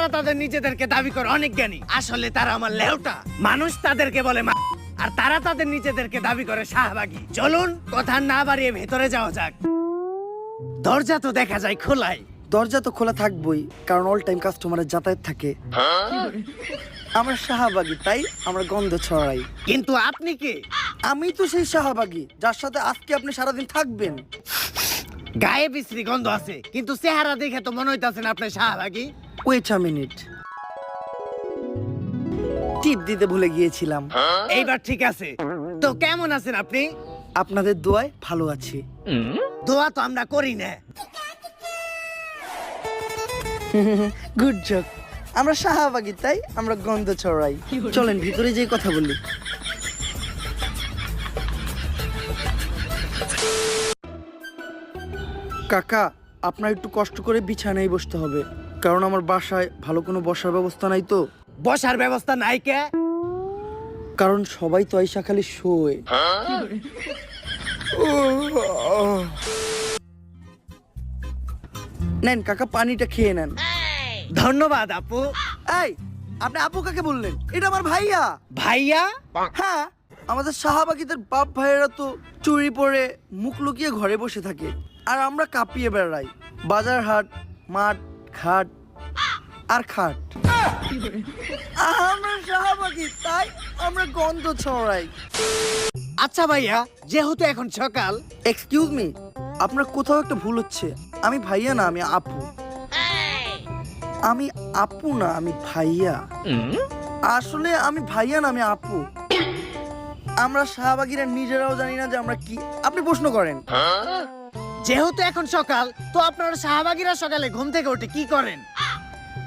তারা তাদের নিজেদেরকে দাবি করে অনেক জ্ঞানী, আসলে তারা আমার লেউটা। মানুষ তাদেরকে বলে আর তারা তাদের নিজেদেরকে দাবি করে শাহবাগী। চলুন কথা না বাড়িয়ে ভেতরে যাওয়া যাক। দরজা তো দেখা যায় খোলাই। দরজা তো খোলা থাকবই, কারণ অল টাইম কাস্টমারের যাতায়াত থাকে। আমরা শাহবাগী, তাই আমরা গন্ধ ছড়াই। কিন্তু আপনি কে? আমি তো সেই শাহবাগী যার সাথে আজকে আপনি সারাদিন থাকবেন। গায়ে বিশ্রী গন্ধ আছে, কিন্তু চেহারা দেখে তো মনে হইতাছে না আপনি শাহবাগী। ওয়েট আ মিনিট, টিপ দিতে ভুলে গিয়েছিলাম। এইবার ঠিক আছে। তো কেমন আছেন আপনি? আপনাদের দোয়ায় ভালো আছি। দোয়া তো আমরা করি না। Good joke. আমরা শাহবাগী, তাই আমরা গন্ধ ছড়াই। চলেন ভিতরে যেয়ে কথা বলি। কাকা, আপনার একটু কষ্ট করে বিছানায় বসতে হবে, কারণ আমার বাসায় ভালো কোনো বসার ব্যবস্থা নাই তো। বসার ব্যবস্থা নাই কে? কারণ সবাই তো আইসা খালি শোয়। নেন কাকা, পানিটা খেয়ে নেন। ধন্যবাদ আপু। এই, আপনি আপু কাকে বললেন? এটা আমার ভাইয়া। ভাইয়া? হ্যাঁ, আমাদের শাহবাগীদের বাপ ভাইয়েরা তো চুরি পরে মুখ লুকিয়ে ঘরে বসে থাকে, আর আমরা কাঁপিয়ে বেড়াই বাজার হাট, মাঠ, ঘাট আর খাট। আমরা শাহবাগী, তাই আমরা গন্ধ ছড়াই। আচ্ছা ভাইয়া, যেহেতু এখন সকাল। এক্সকিউজ মি, আপনার কোথাও একটা ভুল হচ্ছে। আমি ভাইয়া না, আমি আপু। আমি আপু না, আমি ভাইয়া। আসলে আমি ভাইয়া না, আমি আপু। আমরা শাহবাগীরা নিজেরাও জানি না যে আমরা কি। আপনি প্রশ্ন করেন। যেহেতু এখন সকাল, তো আপনারা শাহবাগীরা সকালে ঘুম থেকে উঠে কি করেন?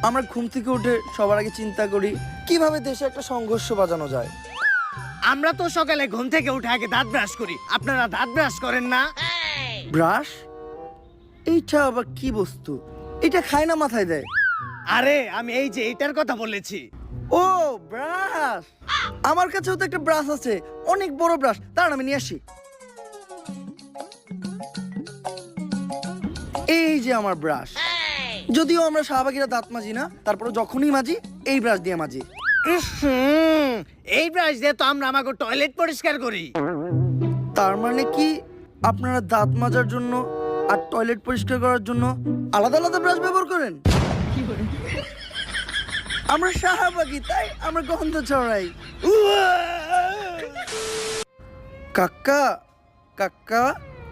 আমরা ঘুম থেকে উঠে সবার আগে চিন্তা করি কিভাবে দেশে একটা সংঘর্ষ বাজানো যায়। আমরা তো সকালে ঘুম থেকে উঠে আগে দাঁত ব্রাশ করি। আপনারা দাঁত ব্রাশ করেন না? ব্রাশ? এইটা আবার কি বস্তু? এটা খায় না, মাথায় দেয়। আরে আমি এই যে এটার কথা বলেছি। ও ব্রাশ, আমার কাছেও তো একটা ব্রাশ আছে, অনেক বড় ব্রাশ। দাঁড়ান আমি নিয়ে আসি। এই যে আমার ব্রাশ। যদিও আমরা শাহবাগীরা দাঁত মাজি না, তারপরে যখনই মাজি এই ব্রাশ দিয়ে মাজি। এই ব্রাশ দিয়ে তো আমরা আমাকে টয়লেট পরিষ্কার করি। তার মানে কি আপনারা দাঁত মাজার জন্য আর টয়লেট পরিষ্কার করার জন্য আলাদা আলাদা ব্রাশ ব্যবহার করেন? আমরা শাহবাগী, তাই আমরা গন্ধ ছড়াই। কাকা, কাকা,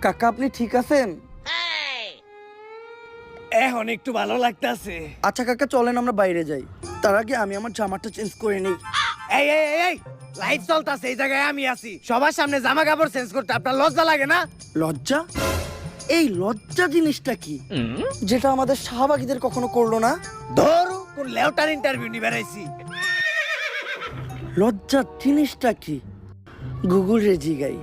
কাকা, আপনি ঠিক আছেন? এখন একটু ভালো লাগতেছে। আচ্ছা কাকা, চলেন আমরা বাইরে যাই। তার আগে আমি আমার জামাটা চেঞ্জ করে নিই। এই এই এই লাইট চলতেছে, এই জায়গায় আমি আছি। সবার সামনে জামা কাপড় চেঞ্জ করতে আপনার লজ্জা লাগে না? লজ্জা? এই লজ্জা জিনিসটা কি, যেটা আমাদের শাহবাগীদের কখনো করলো না? ধরু কোন লেউটার ইন্টারভিউ নিয়ে বেড়াইছি। লজ্জা জিনিসটা কি? গুগল রে জিগাই।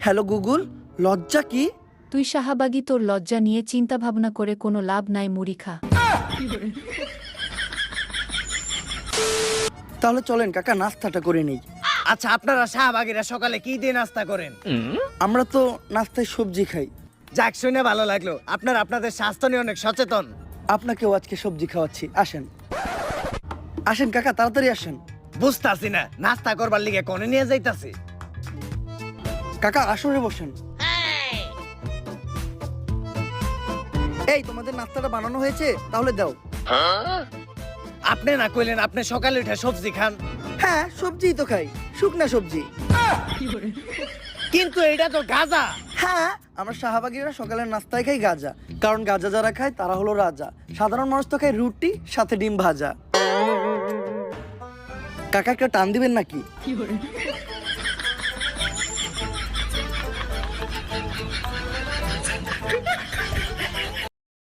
হ্যালো গুগল, লজ্জা কি? তুই শাহবাগী, তোর লজ্জা নিয়ে চিন্তা ভাবনা করে কোনো লাভ নাই, মুড়ি খা। তাহলে চলেন কাকা, নাস্তাটা করে নেই। আচ্ছা, আপনারা শাহবাগীরা সকালে কি দিয়ে নাস্তা করেন? আমরা তো নাস্তায় সবজি খাই। যাক, শুনে ভালো লাগলো। আপনারা আপনাদের স্বাস্থ্য নিয়ে অনেক সচেতন। আপনাকেও আজকে সবজি খাওয়াচ্ছি, আসেন। আসেন কাকা, তাড়াতাড়ি আসেন। বুঝতাছি না নাস্তা করবার লিগে কোনে নিয়ে যাইতাছি। কাকা আসরে বসেন। এই, তোমাদের নাস্তাটা বানানো হয়েছে, তাহলে দাও। আপনি না কইলেন আপনি সকালে উঠে সবজি খান? হ্যাঁ, সবজিই তো খাই, শুকনা সবজি। কিন্তু এটা তো গাঁজা। হ্যাঁ, আমরা শাহবাগীরা সকালের নাস্তায় খাই গাঁজা, কারণ গাঁজা যারা খায় তারা হলো রাজা। সাধারণ মানুষ তো খায় রুটি সাথে ডিম ভাজা। কাকা একটা টান দিবেন নাকি?